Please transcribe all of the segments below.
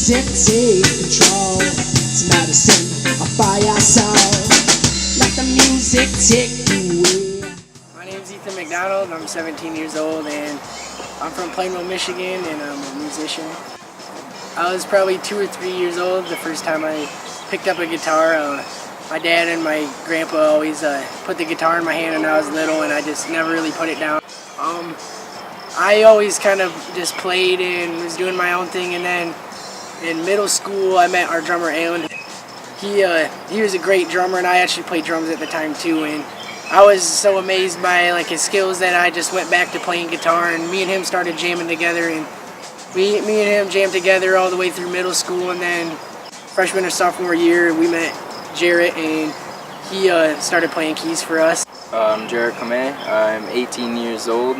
music take control. It's medicine, a fire soul. Let the music take you away. My name's Ethan McDonald. I'm 17 years old and I'm from Plainville, Michigan, and I'm a musician. I was probably 2 or 3 years old the first time I picked up a guitar. My dad and my grandpa always put the guitar in my hand when I was little, and I just never really put it down. I always kind of just played and was doing my own thing, and then in middle school I met our drummer Alan. He was a great drummer, and I actually played drums at the time too, and I was so amazed by like his skills that I just went back to playing guitar, and me and him started jamming together, and me and him jammed together all the way through middle school, and then freshman or sophomore year we met Jarrett, and he started playing keys for us. I'm Jarrett Kameh. I'm 18 years old,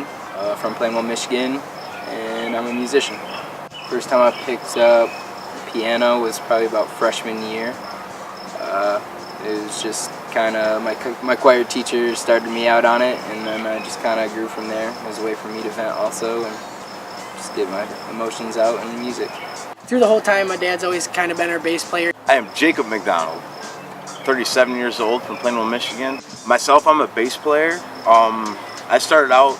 from Plainville, Michigan, and I'm a musician. First time I picked up piano was probably about freshman year. It was just kind of, my choir teacher started me out on it, and then I just kind of grew from there. It was a way for me to vent also and just get my emotions out in music. Through the whole time, my dad's always kind of been our bass player. I am Jacob McDonald, 37 years old, from Plainville, Michigan. Myself, I'm a bass player. I started out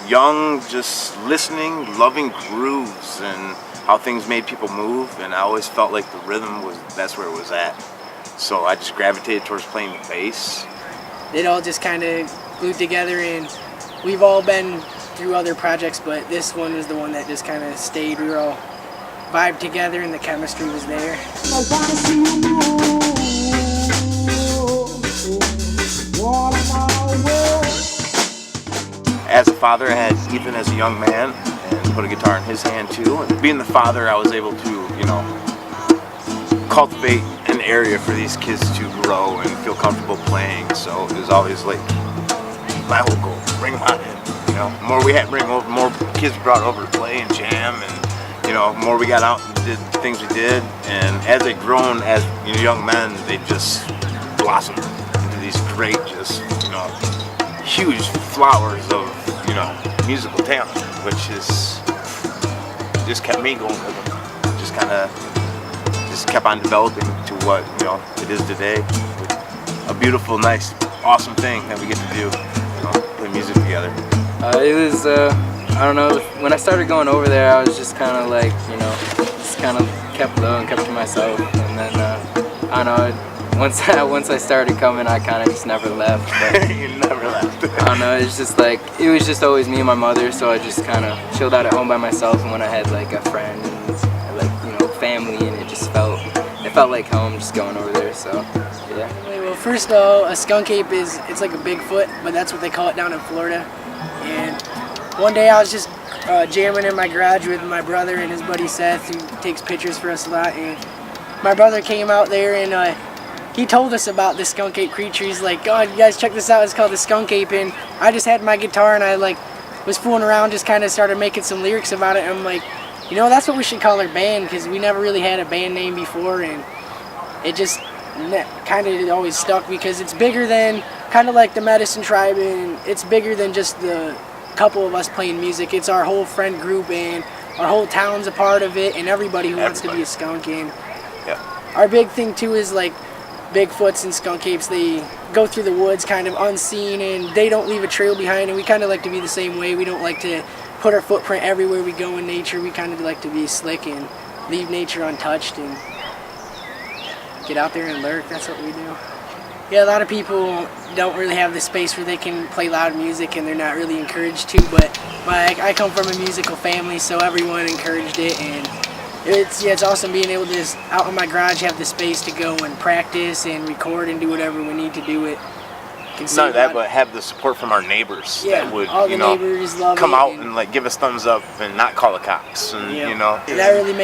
young, just listening, loving grooves and how things made people move, and I always felt like the rhythm that's where it was at. So I just gravitated towards playing the bass. It all just kind of glued together, and we've all been through other projects, but this one was the one that just kind of stayed. We were all vibed together and the chemistry was there. As a father, I had Ethan as a young man and put a guitar in his hand too. And being the father, I was able to, cultivate an area for these kids to grow and feel comfortable playing. So it was always like my whole goal: bring them out in. The more we had, more kids brought over to play and jam, and more we got out and did things we did. And as they've grown as young men, they just blossomed into these great, huge flowers of musical talent, which is just kept me going with them. Just kept on developing to what it is today. A beautiful, nice, awesome thing that we get to do, play music together. It was I don't know, when I started going over there, I was just kind of like, just kind of kept low and kept to myself, and then I don't know. Once I started coming, I kind of just never left. But You never left. I don't know, it's just like, it was just always me and my mother, so I just kind of chilled out at home by myself, and when I had like a friend and family, and it felt like home just going over there, so yeah. Well, first of all, a SkunkApe it's like a Bigfoot, but that's what they call it down in Florida. And one day I was just jamming in my garage with my brother and his buddy Seth, who takes pictures for us a lot, and my brother came out there and he told us about the SkunkApe creature. He's like, "Oh, you guys check this out, it's called the SkunkApe." And I just had my guitar and I was fooling around, just kind of started making some lyrics about it, and I'm like, that's what we should call our band, because we never really had a band name before, and it just kind of always stuck, because it's bigger than, kind of like the Medicine Tribe, and it's bigger than just the couple of us playing music. It's our whole friend group, and our whole town's a part of it, and everybody who wants to be a skunk. And our big thing too is like Bigfoots and SkunkApes, they go through the woods kind of unseen, and they don't leave a trail behind, and we kind of like to be the same way. We don't like to put our footprint everywhere we go in nature. We kind of like to be slick and leave nature untouched and get out there and lurk. That's what we do. Yeah, a lot of people don't really have the space where they can play loud music, and they're not really encouraged to, but I come from a musical family, so everyone encouraged it, and it's awesome being able to just out in my garage have the space to go and practice and record and do whatever we need to do it. Not that, but have the support from our neighbors that would, neighbors love come out and give us thumbs up and not call the cops, and that really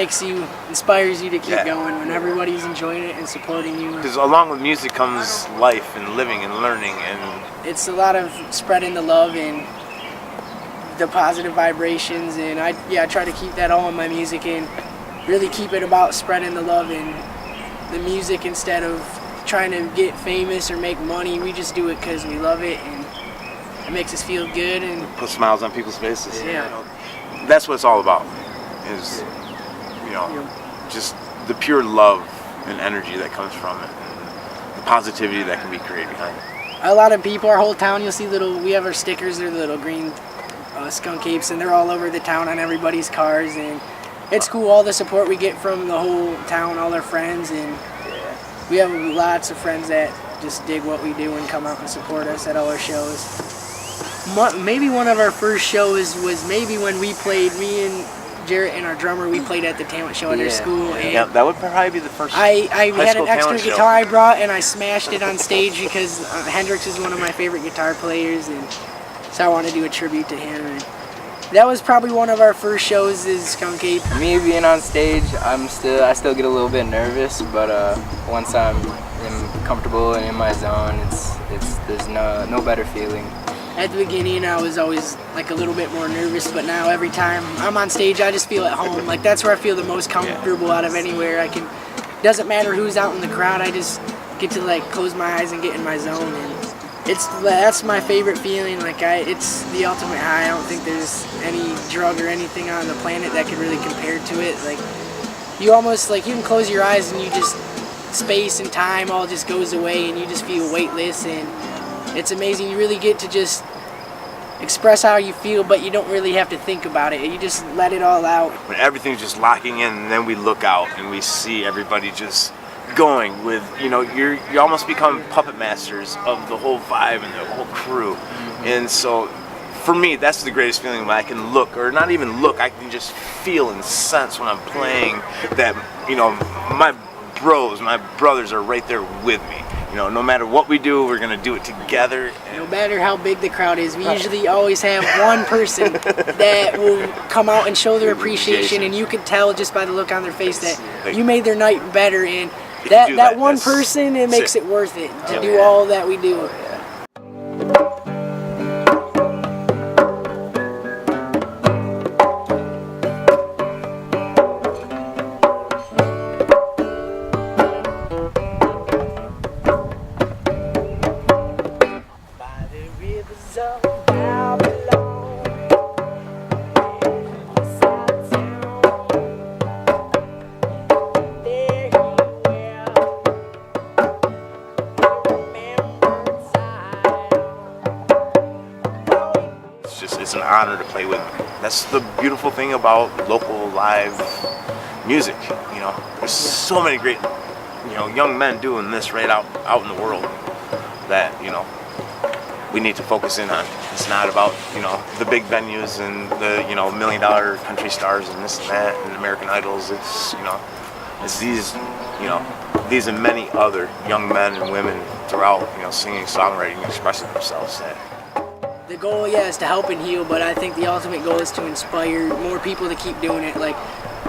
inspires you to keep going when everybody's enjoying it and supporting you. Because along with music comes life and living and learning, and it's a lot of spreading the love and the positive vibrations, and I try to keep that all in my music and really keep it about spreading the love in the music instead of trying to get famous or make money. We just do it because we love it, and it makes us feel good and put smiles on people's faces. Yeah. That's what it's all about, is just the pure love and energy that comes from it, and the positivity that can be created behind it. A lot of people, our whole town, you'll see we have our stickers, they're the little green skunk apes, and they're all over the town on everybody's cars, and it's cool, all the support we get from the whole town, all our friends, and we have lots of friends that just dig what we do and come out and support us at all our shows. Maybe one of our first shows was maybe when we played, me and Jarrett and our drummer, we played at the talent show at our school. And yeah, that would probably be the first. I had an extra guitar guitar I brought, and I smashed it on stage because Hendrix is one of my favorite guitar players, and so I want to do a tribute to him. And that was probably one of our first shows is SkunkApe. Me being on stage, I still get a little bit nervous, but once I'm comfortable and in my zone, there's no better feeling. At the beginning, I was always like a little bit more nervous, but now every time I'm on stage, I just feel at home. Like that's where I feel the most comfortable out of anywhere. Doesn't matter who's out in the crowd. I just get to like close my eyes and get in my zone, and that's my favorite feeling. Like it's the ultimate high. I don't think there's any drug or anything on the planet that could really compare to it. Like you almost like you can close your eyes and you just space and time all just goes away, and you just feel weightless, and it's amazing. You really get to just express how you feel, but you don't really have to think about it. You just let it all out. When everything's just locking in, and then we look out and we see everybody just going with, you almost become puppet masters of the whole vibe and the whole crew. And so for me, that's the greatest feeling when I can look, or not even look, I can just feel and sense when I'm playing that, my brothers are right there with me. No matter what we do, we're gonna do it together. No matter how big the crowd is, we usually always have one person that will come out and show their appreciation, and you can tell just by the look on their face that you made their night better, and that one person, it makes it worth it to do all that we do. It's an honor to play with them. That's the beautiful thing about local live music. There's so many great, young men doing this right out in the world that, we need to focus in on. It's not about, the big venues and the, $1 million country stars and this and that and American Idols. It's, it's these and many other young men and women throughout, singing, songwriting, expressing themselves. The goal, is to help and heal, but I think the ultimate goal is to inspire more people to keep doing it. Like,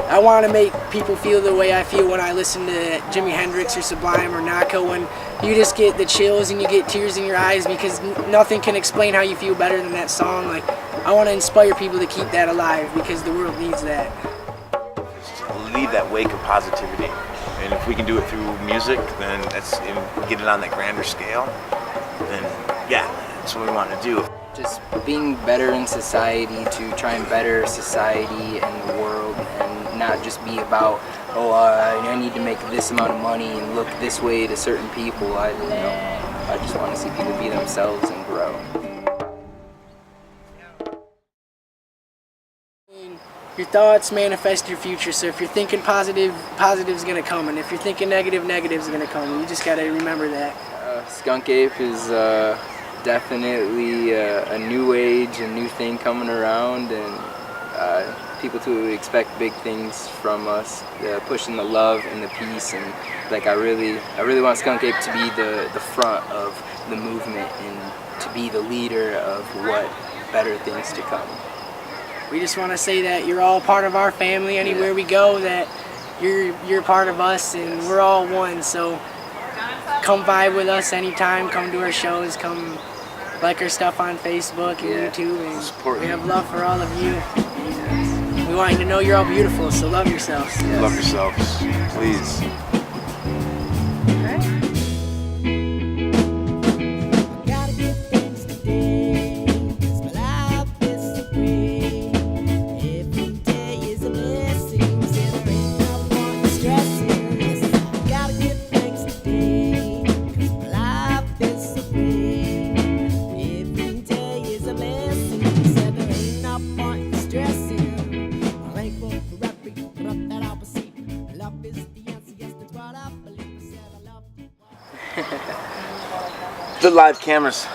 I want to make people feel the way I feel when I listen to Jimi Hendrix or Sublime or Naka, when you just get the chills and you get tears in your eyes because nothing can explain how you feel better than that song. Like, I want to inspire people to keep that alive because the world needs that. Leave that wake of positivity, and if we can do it through music, then get it on that grander scale, then that's what we want to do. Just being better in society, to try and better society and the world, and not just be about, I need to make this amount of money and look this way to certain people. I just want to see people be themselves and grow. Your thoughts manifest your future, so if you're thinking positive, positive's gonna come, and if you're thinking negative, negative's gonna come. You just gotta remember that. SkunkApe is definitely a new age, a new thing coming around, and people to expect big things from us, pushing the love and the peace, and I really want SkunkApe to be the front of the movement and to be the leader of what better things to come. We just want to say that you're all part of our family. Anywhere we go, that you're part of us, and we're all one. So come vibe with us anytime. Come to our shows. Come like our stuff on Facebook and YouTube, and we have love for all of you. And we want you to know you're all beautiful. So love yourselves. Love yourselves, please. The live cameras